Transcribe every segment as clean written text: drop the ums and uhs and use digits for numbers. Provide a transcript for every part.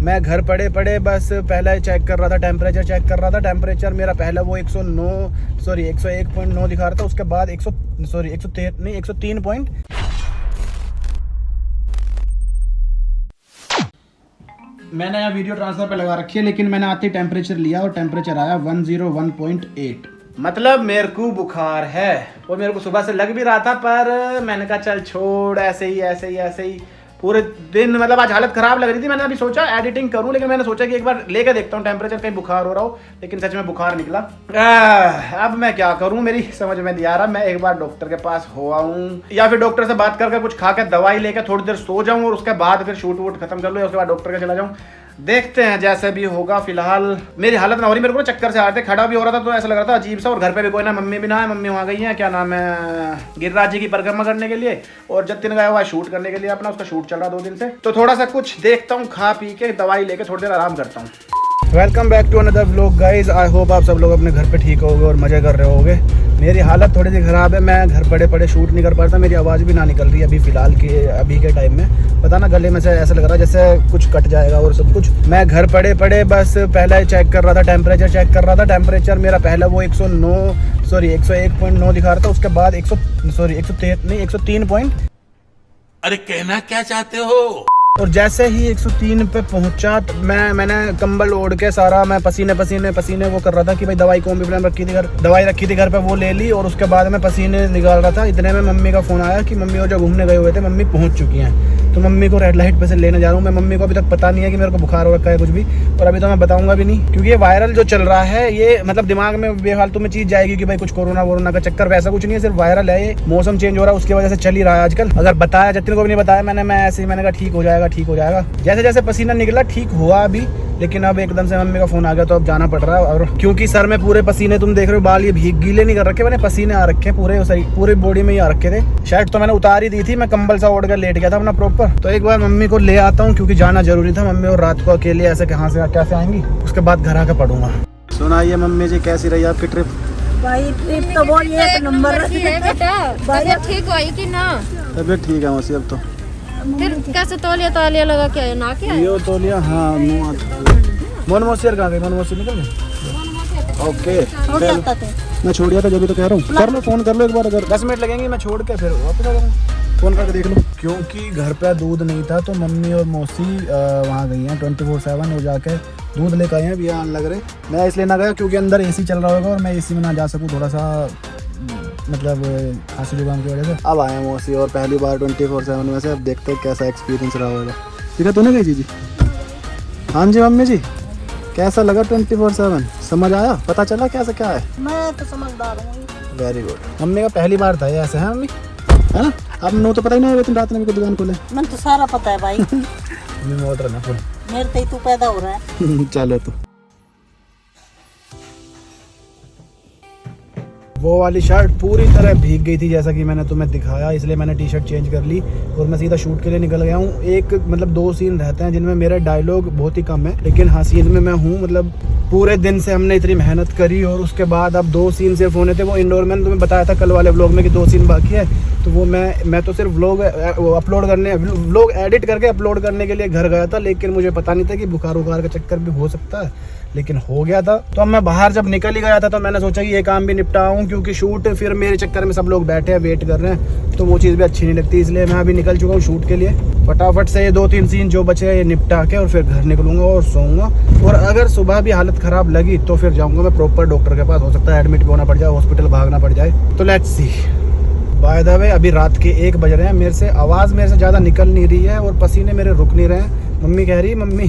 मैं घर पड़े पड़े बस पहले चेक कर रहा था, टेम्परेचर चेक कर रहा था। टेम्परेचर मेरा पहला वो 101.9 दिखा रहा था। उसके बाद 103 पॉइंट। मैंने यहाँ वीडियो ट्रांसफर पे लगा रखी है, लेकिन मैंने आते ही टेम्परेचर लिया और टेम्परेचर आया 101.8। मतलब मेरे को बुखार है और मेरे को सुबह से लग भी रहा था, पर मैंने कहा चल छोड़, ऐसे ही पूरे दिन मतलब आज हालत खराब लग रही थी। मैंने अभी सोचा एडिटिंग करूं, लेकिन मैंने सोचा कि एक बार लेकर देखता हूं टेम्परेचर, कहीं बुखार हो रहा हो। लेकिन सच में बुखार निकला। अब मैं क्या करूं, मेरी समझ में नहीं आ रहा। मैं एक बार डॉक्टर के पास हो आऊं या फिर डॉक्टर से बात करके कुछ खा के दवाई लेकर थोड़ी देर सो जाऊं और उसके बाद फिर शूट वूट खत्म कर लो, उसके बाद डॉक्टर के चला जाऊं। देखते हैं जैसे भी होगा। फिलहाल मेरी हालत ना हो रही, मेरे को चक्कर से आ रहे थे, खड़ा भी हो रहा था तो ऐसा लग रहा था अजीब सा। और घर पे भी कोई ना, मम्मी भी ना है। मम्मी वहाँ गई है, क्या नाम है, गिरिराज जी की परिक्रमा करने के लिए, और जतिन गया हुआ है शूट करने के लिए अपना, उसका शूट चल रहा 2 दिन से। तो थोड़ा सा कुछ देखता हूँ, खा पी के दवाई लेके थोड़ी देर आराम करता हूँ। Welcome back to another vlog guys. I hope आप सब लोग अपने घर पे ठीक होगे और मजे कर रहे होगे। मेरी हालत थोड़ी सी ख़राब है, मैं घर पड़े पड़े शूट नहीं कर पाता। मेरी आवाज़ भी ना निकल रही है अभी फ़िलहाल के अभी के टाइम में। पता ना गले में से ऐसा लग रहा है जैसे कुछ कट जाएगा और सब कुछ। मैं घर पड़े पड़े बस पहले चेक कर रहा था, टेम्परेचर चेक कर रहा था। टेम्परेचर मेरा पहला वो 101.9 दिखा रहा था। उसके बाद 103 पॉइंट। अरे कहना क्या चाहते हो? और जैसे ही 103 पे पहुंचा तो मैंने कंबल ओढ़ के सारा, मैं पसीने वो कर रहा था कि भाई दवाई कॉम्बिफ्लेम दवाई रखी थी घर पे, वो ले ली। और उसके बाद मैं पसीने निकाल रहा था। इतने में मम्मी का फ़ोन आया कि मम्मी और जो घूमने गए हुए थे, मम्मी पहुंच चुकी हैं। तो मम्मी को रेड लाइट पे से लेने जा रहा हूँ मैं। मम्मी को अभी तक पता नहीं है कि मेरे को बुखार हो रखा है कुछ भी, और अभी तो मैं बताऊंगा भी नहीं, क्योंकि ये वायरल जो चल रहा है, ये मतलब दिमाग में बेफालतू में चीज़ जाएगी कि भाई कुछ कोरोना का चक्कर। वैसा कुछ नहीं है, सिर्फ वायरल है। ये मौसम चेंज हो रहा है, उसकी वजह से चल ही रहा है आजकल। अगर बताया, जतिन को भी नहीं बताया मैं ऐसे ही मैंने कहा ठीक हो जाएगा। जैसे जैसे पसीना निकला ठीक हुआ अभी, लेकिन अब एकदम से मम्मी का फोन आ गया तो अब जाना पड़ रहा है। और क्योंकि सर में पूरे पसीने, तुम देख रहे हो बाल ये गीले नहीं कर रखे मैंने, पसीने आ रखे पूरे बॉडी में ही आ रखे थे। शर्ट तो मैंने उतार ही दी थी, मैं कंबल सा ओढ़ कर लेट गया था अपना प्रॉपर। तो एक बार मम्मी को ले आता हूँ, क्योंकि जाना जरूरी था। मम्मी और रात को अकेले ऐसे कहाँ से कैसे आएंगी, उसके बाद घर आकर पढ़ूंगा। सुनाइए मम्मी जी, कैसी रही आपकी ट्रिप? भाई ट्रिप तो बहुत एक नंबर है बेटा। भाई ठीक हुई कि ना? तबियत ठीक है मौसी अब तो। फिर कैसे तौलिया लगा के आए ना? क्या ये तौलिया? हाँ, मोन मौसी कहाँ गई? मोन मौसी निकल गई। ओके, मैं छोड़ दिया था, जब तो कह रहा हूँ कर लो, फोन कर लो एक बार। अगर 10 मिनट लगेंगे मैं छोड़ के फिर वापस आ जाऊँगा, फोन करके देख लो। क्योंकि घर पे दूध नहीं था तो मम्मी और मौसी वहाँ गई हैं 24/7 और जाके दूध लेकर आए हैं। अभी आने लग रहे, मैं इसलिए ना गया क्योंकि अंदर एसी चल रहा होगा और मैं एसी में ना जा सकूँ, थोड़ा सा मतलब खांसी जुकाम की वजह से। अब आए हैं मौसी और पहली बार 24/7 में से। अब देखते हैं कैसा एक्सपीरियंस रहा होगा। ठीक है, तूने गई जी? हाँ जी मम्मी जी, कैसा लगा 24/7? समझ आया, पता चला कैसा क्या है? मैं तो समझदार हूँ। Very good. मम्मी का पहली बार था ये ऐसे, है मम्मी? है ना? अब नो तो पता ही नहीं होगा, तुम रात में भी दुकान खोले। मैं तो सारा पता है भाई। मम्मी मोटर ना फुल मेरे से ही तू पैदा हो रहा है। चलो तो वो वाली शर्ट पूरी तरह भीग गई थी जैसा कि मैंने तुम्हें दिखाया, इसलिए मैंने टी शर्ट चेंज कर ली और मैं सीधा शूट के लिए निकल गया हूँ। एक मतलब 2 सीन रहते हैं जिनमें मेरा डायलॉग बहुत ही कम है, लेकिन हाँ सीन में मैं हूँ। मतलब पूरे दिन से हमने इतनी मेहनत करी और उसके बाद अब 2 सीन सिर्फ होने थे। वो इंडोर मैंने तुम्हें बताया था कल वाले व्लॉग में कि 2 सीन बाकी है, तो वो मैं तो सिर्फ व्लॉग एडिट करके अपलोड करने के लिए घर गया था। लेकिन मुझे पता नहीं था कि बुखार का चक्कर भी हो सकता है, लेकिन हो गया था। तो अब मैं बाहर जब निकल ही गया था तो मैंने सोचा कि ये काम भी निपटाऊं, क्योंकि शूट फिर मेरे चक्कर में सब लोग बैठे हैं वेट कर रहे हैं, तो वो चीज़ भी अच्छी नहीं लगती। इसलिए मैं अभी निकल चुका हूँ शूट के लिए। फटाफट से ये 2-3 सीन जो बचे हैं ये निपटा के और फिर घर निकलूंगा और सोऊंगा। और अगर सुबह भी हालत ख़राब लगी तो फिर जाऊँगा मैं प्रॉपर डॉक्टर के पास। हो सकता है एडमिट भी होना पड़ जाए, हॉस्पिटल भागना पड़ जाए, तो let's see. By the way अभी रात के 1 बज रहे हैं, मेरे से आवाज़ मेरे से ज़्यादा निकल नहीं रही है और पसीने मेरे रुक नहीं रहे हैं। मम्मी कह रही है, मम्मी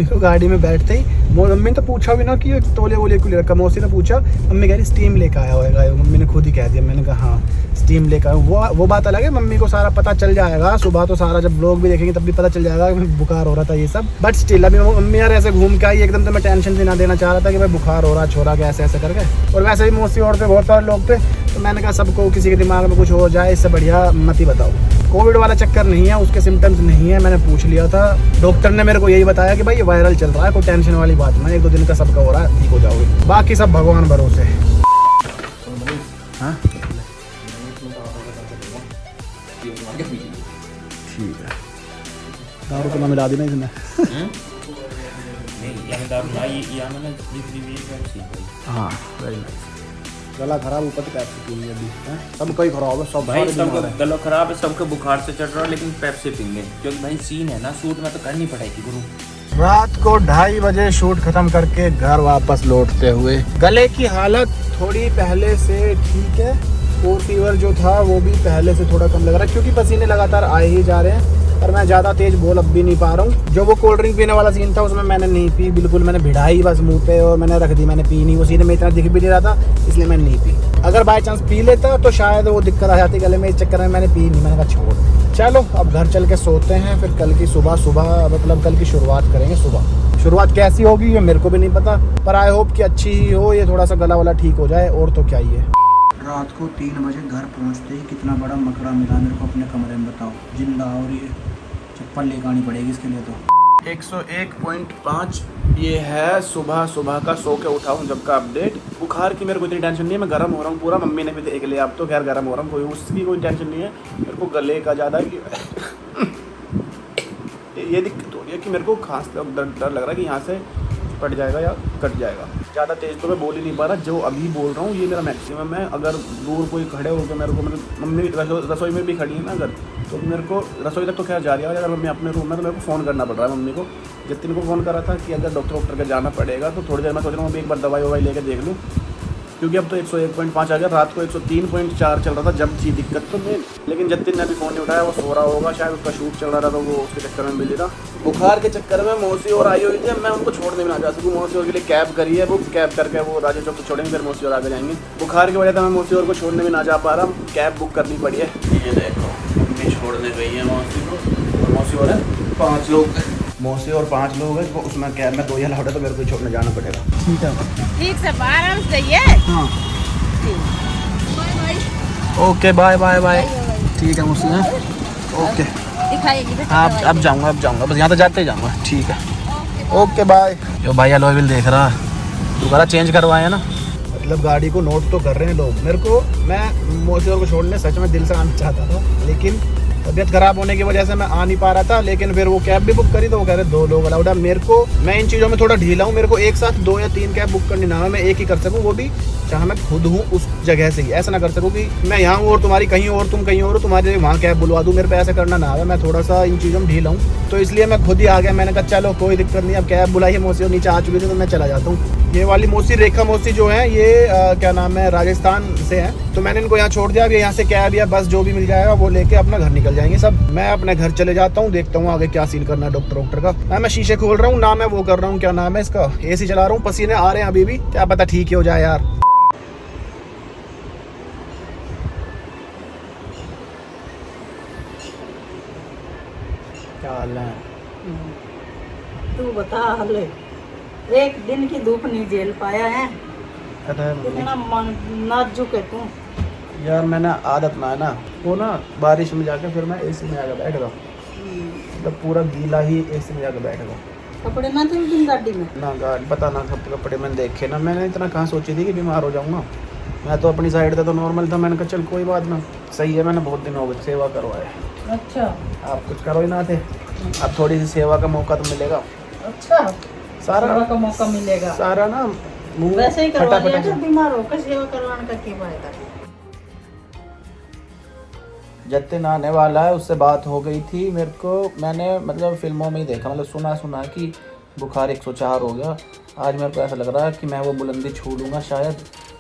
को गाड़ी में बैठते ही मम्मी ने तो पूछा भी ना कि तौलिया वोलिया क्यों ले रखा। मौसी ने पूछा, मम्मी कह रही स्टीम लेकर आया होगा। मम्मी ने खुद ही कह दिया। मैंने कहा हाँ स्टीम लेकर आया। वो बात अलग है, मम्मी को सारा पता चल जाएगा सुबह, तो सारा जब व्लॉग भी देखेंगे तब भी पता चल जाएगा कि बुखार हो रहा था ये सब। बट स्टिल अभी मम्मी यार ऐसे घूम के आई एकदम, तो मैं टेंशन भी ना देना चाह रहा था कि भाई बुखार हो रहा छोरा के ऐसे करके। और वैसे ही मौसी और पे बहुत सारे लोग थे, तो मैंने कहा सबको किसी के दिमाग में कुछ हो जाए, इससे बढ़िया मत ही बताओ। कोविड वाला चक्कर नहीं है, उसके सिम्टम्स नहीं है। मैंने पूछ लिया था, डॉक्टर ने मेरे को यही बताया कि भाई ये वायरल चल रहा है, कोई टेंशन वाली बात ना, 1-2 दिन का सबका हो रहा है, ठीक हो जाओगे। बाकी सब भगवान भरोसे। हाँ ठीक है, 10 रुपये मिला दी ना इसने। नहीं यहाँ दारू ना ये यहाँ मैंने जितनी भी पेप्सी भाई। हाँ वेरी नाइस। गला खराब ऊपर से पेप्सी पी अभी हैं, सब कोई खराब है, सब भाई सारे सबका बीमार हैं। गला खराब है, सबके बुखार से चढ़ रहा है, लेकिन पेप्सी पीएंगे क्योंकि भाई सीन है ना, शूट में तो करनी पड़ेगी गुरु। रात को 2:30 बजे शूट खत्म करके घर वापस लौटते हुए गले की हालत थोड़ी पहले से ठीक है, और फीवर जो था वो भी पहले से थोड़ा कम लग रहा है क्योंकि पसीने लगातार आए ही जा रहे हैं। पर मैं ज़्यादा तेज बोल अब भी नहीं पा रहा हूँ। जो वो कोल्ड ड्रिंक पीने वाला सीन था उसमें मैंने नहीं पी, बिल्कुल मैंने भिड़ाई बस मुंह पे और मैंने रख दी, मैंने पी नहीं। वो सीधे में इतना दिख भी नहीं रहा था इसलिए मैंने नहीं पी। अगर बाई चांस पी लेता तो शायद वो दिक्कत आ जाती गले में, इस चक्कर में मैंने पी नहीं। मैंने कहा छोड़, चलो अब घर चल के सोते हैं, फिर कल की सुबह मतलब कल की शुरुआत करेंगे। सुबह शुरुआत कैसी होगी ये मेरे को भी नहीं पता, पर आई होप कि अच्छी ही हो, ये थोड़ा सा गला वाला ठीक हो जाए, और तो क्या ही है। रात को 3 बजे घर पहुंचते ही कितना बड़ा मकड़ा मिला मेरे को अपने कमरे में, बताओ जिंदा। और ये चप्पल लेकर आनी पड़ेगी इसके लिए। तो 101.5 ये है सुबह का सो के उठा हूँ जब का अपडेट। बुखार की मेरे को इतनी टेंशन नहीं है, मैं गर्म हो रहा हूँ पूरा। मम्मी ने भी देख लिया, अब तो खैर गर्म हो रहा हूँ, कोई उसकी कोई टेंशन नहीं है। मेरे को गले का ज़्यादा ये दिक्कत हो रही है कि मेरे को खांस डर लग रहा है कि यहाँ से कट जाएगा या कट जाएगा। ज़्यादा तेज़ तो मैं बोल ही नहीं पा रहा, जो अभी बोल रहा हूँ ये मेरा मैक्सिमम है। अगर दूर कोई खड़े होकर मेरे को, मतलब मम्मी रसोई में भी खड़ी है ना अगर, तो मेरे को रसोई तक तो खैर जा रही है। अगर मैं अपने रूम में तो मेरे को फ़ोन करना पड़ रहा है मम्मी को। जितने को फ़ोन करा था कि अगर डॉक्टर के जाना पड़ेगा तो थोड़ी देर मैं सोच रहा हूँ एक बार दवाई लेके देख लूँ, क्योंकि अब तो 101.5 आ गया। रात को 103.4 चल रहा था जब थी दिक्कत तो नहीं, लेकिन जतिन ने अभी फ़ोन नहीं उठाया, वो सो रहा होगा शायद, उसका शूट चल रहा था तो वो उसके चक्कर में बिजी था। बुखार के चक्कर में मौसी और आई हुई थी, मैं उनको छोड़ने भी ना जा सकूँ। मौसी और के लिए कैब करी है, वो कैब करके वो राजा चौक छोड़ेंगे, फिर मौसी और आगे जाएंगे। बुखार की वजह से मैं मौसी और को छोड़ने भी ना जा पा रहा, कैब बुक करनी पड़ी है। ये देखो मम्मी छोड़ने गई है मौसी को, और मौसी और 5 लोग, मौसी और 5 लोग हैं, तो उसमें कैब में 2 ही अलाउड है, तो मेरे को छोड़ने जाना पड़ेगा। ठीक है, ठीक से आराम से ये। हाँ ओके बाय बाय बाय। ठीक है मौसी, हैं ओके। दिखाएगी अब जाऊँगा बस, यहाँ तो जाते ही जाऊँगा। ठीक है ओके बाय। जो भाई अलॉय व्हील देख रहा दोबारा चेंज करवाए ना, मतलब गाड़ी को नोट तो कर रहे हैं लोग मेरे को। मैं मौसी को छोड़ने सच में दिल से आना चाहता था, लेकिन तबीयत खराब होने की वजह से मैं आ नहीं पा रहा था। लेकिन फिर वो कैब भी बुक करी तो वो कह रहे 2 लोग अलाउड है। मेरे को, मैं इन चीज़ों में थोड़ा ढीला हूँ, मेरे को एक साथ 2 या 3 कैब बुक करनी ना है, मैं एक ही कर सकूँ, वो भी चाहे मैं खुद हूँ उस जगह से ही। ऐसा ना कर सकूँ कि मैं यहाँ हूँ और तुम्हारी कहीं और, तुम कहीं और, तुम्हारे वहाँ कैब बुलवा दूँ। मेरे पे ऐसा करना ना है, मैं थोड़ा सा इन चीज़ों में ढीला हूँ, तो इसलिए मैं खुद ही आ गया। मैंने कहा चलो कोई दिक्कत नहीं, अब कैब बुलाई है मौसी और नीचे आ चुकी थी तो मैं चला जाता हूँ। ये वाली मौसी रेखा मौसी जो है ये क्या नाम है, राजस्थान से है, तो मैंने इनको यहाँ छोड़ दिया। अब यहाँ से कैब या बस जो भी मिल जाएगा वो लेके अपना घर निकल जाएंगे सब। मैं अपने घर चले जाता हूँ, देखता हूँ आगे क्या सीन करना है डॉक्टर का। ना मैं शीशे खोल रहा हूँ ना मैं वो कर रहा हूँ, क्या नाम है इसका, AC चला रहा हूँ, पसीने आ रहे हैं अभी भी, क्या पता ठीक ही हो जाए यार। क्या हाल है? तू बता हाले, एक दिन की धूप नहीं झेल पाया है, कितना नाजुक है तू। यार मैंने आदत ना है ना, वो ना बारिश में जाके फिर मैं AC में जाकर बैठ गया, मतलब पूरा गीला ही AC में जाकर बैठ गया। कपड़े ना थे उस दिन गाड़ी में ना गाड़ी, पता ना कपड़े मैंने देखे ना, मैंने इतना कहाँ सोची थी कि बीमार हो जाऊँगा। मैं तो अपनी साइड से तो नॉर्मल था, मैंने कहा चल कोई बात ना, सही है। मैंने बहुत दिन हो गए सेवा करवाए। अच्छा, आप कुछ करो ही ना थे, अब थोड़ी सी सेवा का मौका तो मिलेगा। अच्छा सारा सेवा का मौका मिलेगा, सारा ना मुंह वैसे ही करवा लिया फटाफट। था, बीमार होकर सेवा करवाने का क्या फायदा। जतिन आने वाला है, उससे बात हो गई थी मेरे को, मैंने मतलब फिल्मों में ही देखा, मतलब सुना कि बुखार 104 हो गया। आज मेरे को ऐसा लग रहा है कि मैं वो बुलंदी छू लूँगा शायद।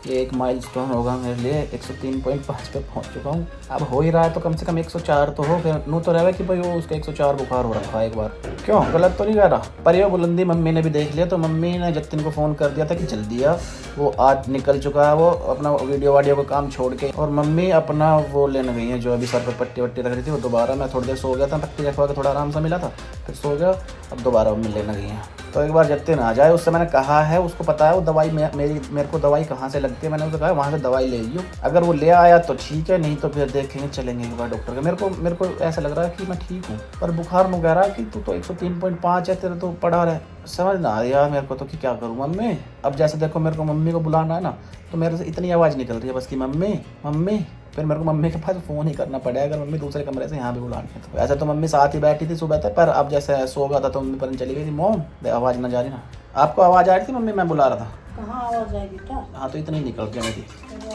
ये एक माइलस्टोन होगा मेरे लिए, 103.5 पे पहुंच चुका हूँ। अब हो ही रहा है तो कम से कम 104 तो हो, फिर नू तो रहे कि भाई वो उसका 104 बुखार हो रखा है एक बार। क्यों गलत तो नहीं कह रहा? पर ये बुलंदी मम्मी ने भी देख लिया, तो मम्मी ने जतिन को फ़ोन कर दिया था कि जल्दी आ, वो आज निकल चुका है, वो अपना वीडियो का काम छोड़ के। और मम्मी अपना वो लेने गई है जो अभी सर पर पट्टी वट्टी रख रही थी, वो दोबारा, मैं थोड़ी देर सो गया था, पट्टी रखवा के थोड़ा आराम सा मिला था, फिर सो गया, अब दोबारा वो लेने गई है। तो एक बार जतिन आ जाए, उससे मैंने कहा है, उसको पता है वो दवाई मेरे को दवाई कहाँ से लगती है, मैंने उससे कहा वहाँ से दवाई ले लियो। अगर वो ले आया तो ठीक है, नहीं तो फिर देखेंगे, चलेंगे एक बार डॉक्टर के। मेरे को ऐसा लग रहा है कि मैं ठीक हूँ, पर बुखार नु कह रहा है कि तू तो 103.5 है, तेरा तो पड़ा रहा है। समझ ना आ रहा मेरे को तो कि क्या करूँ मम्मी। अब जैसे देखो मेरे को मम्मी को बुलाना है ना, तो मेरे से इतनी आवाज़ निकल रही है बस कि मम्मी मम्मी, फिर मेरे को मम्मी के पास फ़ोन ही करना पड़ेगा अगर मम्मी दूसरे कमरे से यहाँ भी बुलानी है तो। ऐसा तो मम्मी साथ ही बैठी थी सुबह तक, पर अब जैसे सो गया था तो मम्मी पर चली गई थी। मोम आवाज़ ना जा रही ना, आपको आवाज़ आ रही थी मम्मी मैं बुला रहा था? कहाँ आवाज आएगी क्या? हाँ तो इतनी निकल के मेरी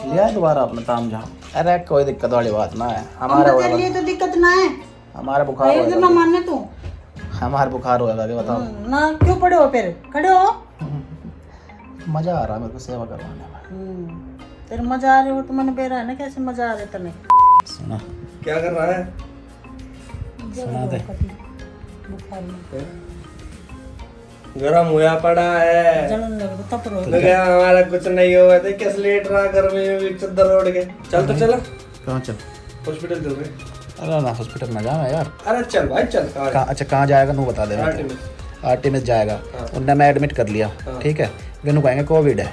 लिया दोबारा अपना ताम जहाँ। अरे कोई दिक्कत वाली बात ना है, हमारे लिए तो दिक्कत ना है, हमारा बुखार होगा, ना मानने तू हमारा बुखार होगा क्या बताओ ना, क्यों पड़े हो फिर? खड़े हो। मजा आ रहा है मेरे को सेवा करवाने में। तेरे मजा आ रहे हो तो मैंने बेरा है ना, कैसे मजा आ रहे तने? सुना क्या कर रहा है? सुना दे गरम हुआ पड़ा है, जलन लग रहा तप रो। तो क्या हमारा कुछ नहीं हुआ था, कैसे लेट रहा गर्मी में भी चद्दर ओढ़ के। चल तो चला कहाँ चल? हॉस्पिटल चल रहे। अरे ना हॉस्पिटल में जाना यार। अरे चल भाई चल। अच्छा कहाँ जाएगा नू बता दे। आरटी जाएगा, उनने मैं एडमिट कर लिया, ठीक है। वे नू कहेंगे कोविड है,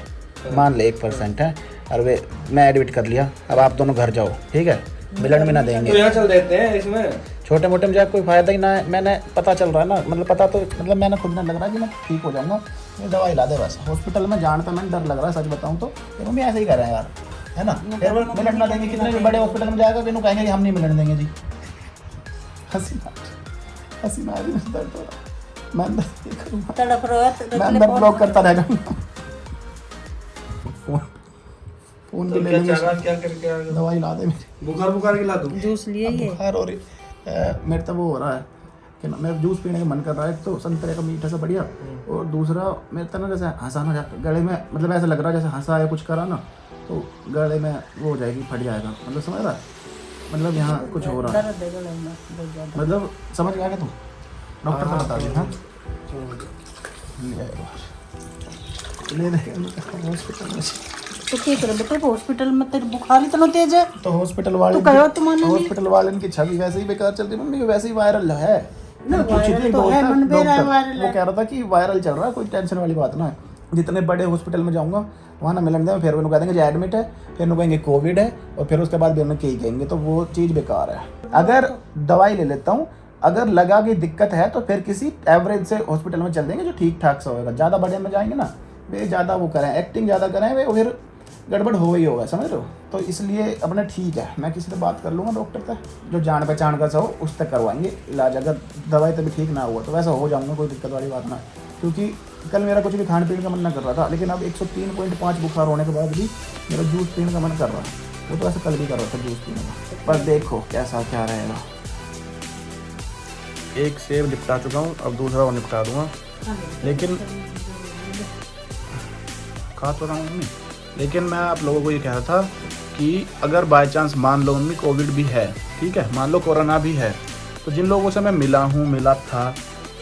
मान ले 1% है, और वे मैं एडमिट कर लिया, अब आप दोनों घर जाओ, ठीक है। मिलन भी ना देंगे तो यहाँ चल देते हैं इसमें, छोटे मोटे में जाए कोई फायदा ही ना है। मैंने पता चल रहा है ना, मतलब पता तो मतलब मैंने खुद में लग रहा है कि मैं ठीक हो जाऊंगा, ये दवाई ला दे बस। हॉस्पिटल में जाने का मैंने डर लग रहा है सच बताऊं तो, ये मम्मी ऐसे ही कर रहे हैं यार, है ना। फिर वो मिलन ना देंगे, कितने भी बड़े हॉस्पिटल में जाएगा किन्हों कहेंगे कि हम नहीं मिलन देंगे जी। हंसी ना आ रही, दर्द हो रहा है, मैं अंदर करूँगा, तड़प रहा है, मैं अंदर ब्लॉक करता रह जाऊंगा। फोन भी ले लेंगे, क्या करके आ गया? दवाई ला दे मेरी। बुखार खिला दूं? जूस लिए ये बुखार हो रही मेरे तो वो हो रहा है कि ना मेरा जूस पीने का मन कर रहा है। तो संतरे का मीठा सा बढ़िया, और दूसरा मेरे तो ना जैसे हंसाना गले में, मतलब ऐसा लग रहा है जैसे हंसा या कुछ करा ना तो गले में वो हो जाएगी, फट जाएगा, मतलब समझ रहा है, मतलब यहाँ कुछ हो रहा है, मतलब समझ गया क्या तुम? डॉक्टर को बता दिया। हाँ ले हॉस्पिटल में तो क्या करे बेटे, हॉस्पिटल में तेरे बुखार इतना तेज है तो हॉस्पिटल वाले तो कहो तुम हॉस्पिटल वाले की छवि वैसे ही बेकार चलती मम्मी, वैसे ही वायरल है ना। वायरल तो है, मन पे रहा है वायरल वो कह रहा था कि वायरल चल रहा है, कोई टेंशन वाली बात ना है। जितने बड़े हॉस्पिटल में जाऊंगा वहाँ ना मिलन दें, फिर उन्होंने कह देंगे जो एडमिट है, फिर उन्होंने कहेंगे कोविड है, और फिर उसके बाद भी उन्होंने कही कहेंगे, तो वो चीज़ बेकार है। अगर दवाई ले लेता हूँ, अगर लगा कि दिक्कत है तो फिर किसी एवरेज से हॉस्पिटल में चल देंगे जो ठीक ठाक सा होगा। ज़्यादा बड़े में जाएंगे ना, वे ज़्यादा वो करें, एक्टिंग ज़्यादा करें, वे फिर गड़बड़ हो ही होगा, समझ रहे हो। तो इसलिए अपने ठीक है, मैं किसी से बात कर लूँगा डॉक्टर तक, जो जान पहचान का सा हो उस तक करवाएंगे इलाज। अगर दवाई तभी ठीक ना हुआ तो वैसा हो जाऊँगा, कोई दिक्कत वाली बात ना है। क्योंकि कल मेरा कुछ भी खाने पीने का मन ना कर रहा था, लेकिन अब 103.5 बुखार होने के बाद भी मेरा जूस पीने का मन कर रहा है। वो तो ऐसे कल भी कर रहा था जूस पीने का, पर देखो कैसा क्या रहेगा। एक सेब निपटा चुका हूँ, अब दूसरा और निपटा दूँगा, लेकिन खा तो रहा हूँ मम्मी। लेकिन मैं आप लोगों को ये कह रहा था कि अगर बाय चांस मान लो मम्मी कोविड भी है, ठीक है, मान लो कोरोना भी है, तो जिन लोगों से मैं मिला था,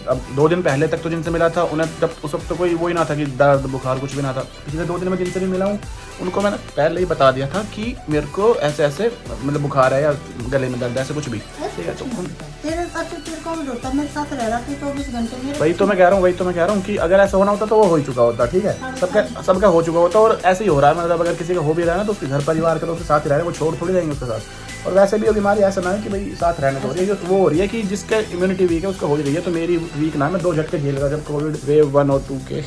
अब 2 दिन पहले तक तो जिनसे मिला था उन्हें तब उस वक्त तो कोई वो ही ना था कि दर्द बुखार कुछ भी ना था। पिछले 2 दिन में जिनसे भी मिला हूँ उनको मैंने पहले ही बता दिया था कि मेरे को ऐसे ऐसे मतलब बुखार है या गले में दर्द ऐसे कुछ भी, ठीक है। तो तेरे को होता मेरे साथ रह रहा था 24 घंटे में। वही तो मैं कह रहा हूँ कि अगर ऐसा होना होता तो वो हो ही चुका होता, ठीक है, सबका हो चुका होता, और ऐसे ही हो रहा है। मतलब अगर किसी का हो भी रहा है ना तो उसके घर परिवार के तो उसके साथ ही रह रहे, वो छोड़ थोड़ी जाएंगे उसके साथ। और वैसे भी वो बीमारी ऐसा ना है कि भाई साथ रहने तो हो रही है, वो हो रही है कि जिसका इम्यूनिटी वीक है उसका हो रही है। तो मेरी वीक ना, मैं 2 झटके झेल रहा जब कोविड वेव 1 और 2 के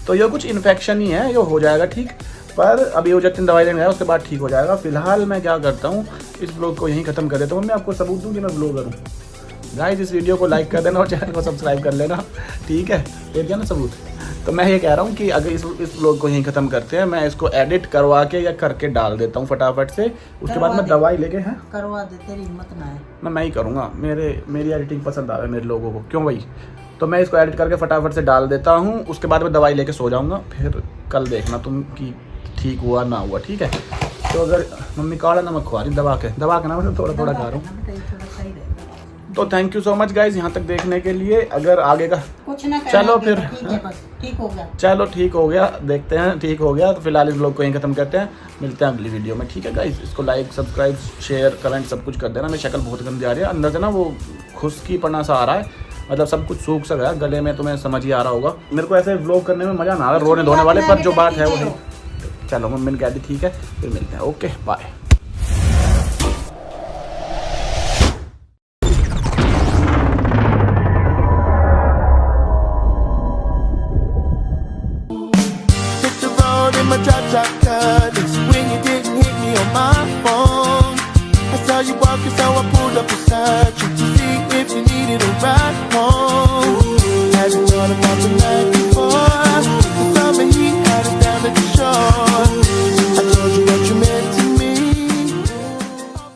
तो ये कुछ इन्फेक्शन ही है, ये हो जाएगा ठीक। पर अभी वो जब दवाई लेने आया उसके बाद ठीक हो जाएगा। फिलहाल मैं क्या करता हूँ, इस ब्लॉग को यहीं खत्म कर देता हूँ। मैं आपको सबूत दूँ कि मैं ब्लॉगर हूँ। गाइस इस वीडियो को लाइक कर देना और चैनल को सब्सक्राइब कर लेना, ठीक है, दे दिया ना सबूत। तो मैं ये कह रहा हूँ कि अगर इस व्लॉग को यहीं ख़त्म करते हैं, मैं इसको एडिट करवा के या करके डाल देता हूँ फटाफट से, उसके बाद मैं दवाई लेके हैं करवा दे, तेरी हिम्मत ना है। मैं ही करूँगा, मेरी एडिटिंग पसंद आ रहा है मेरे लोगों को, क्यों भाई। तो मैं इसको एडिट करके फटाफट से डाल देता हूँ, उसके बाद मैं दवाई लेके सो जाऊँगा। फिर कल देखना तुम कि ठीक हुआ ना हुआ, ठीक है। तो अगर मम्मी काला नमक खवा रही दबा के ना, मतलब थोड़ा थोड़ा खा रहा हूँ। तो thank you so much guys यहाँ तक देखने के लिए। अगर आगे का कुछ ना चलो फिर ठीक हो गया, चलो ठीक हो गया, देखते हैं ठीक हो गया। तो फिलहाल इस ब्लॉग को यहीं खत्म करते हैं, मिलते हैं अगली वीडियो में, ठीक है गाइज। इसको लाइक सब्सक्राइब शेयर कमेंट सब कुछ कर देना। मेरी शक्ल बहुत गंदी आ रही है, अंदर से ना वो खुश्की पना सा आ रहा है, मतलब सब कुछ सूख सा गया गले में, तुम्हें समझ ही आ रहा होगा। मेरे को ऐसे व्लॉग करने में मज़ा ना आ रहा रोने धोने वाले, पर जो बात है वो नहीं। चलो मम्मी ने कह दी ठीक है, फिर मिलते हैं, okay bye. Hit the road in my drop top Cutlass when you didn't hit me on my phone. I pulled up beside you to see if you needed a ride.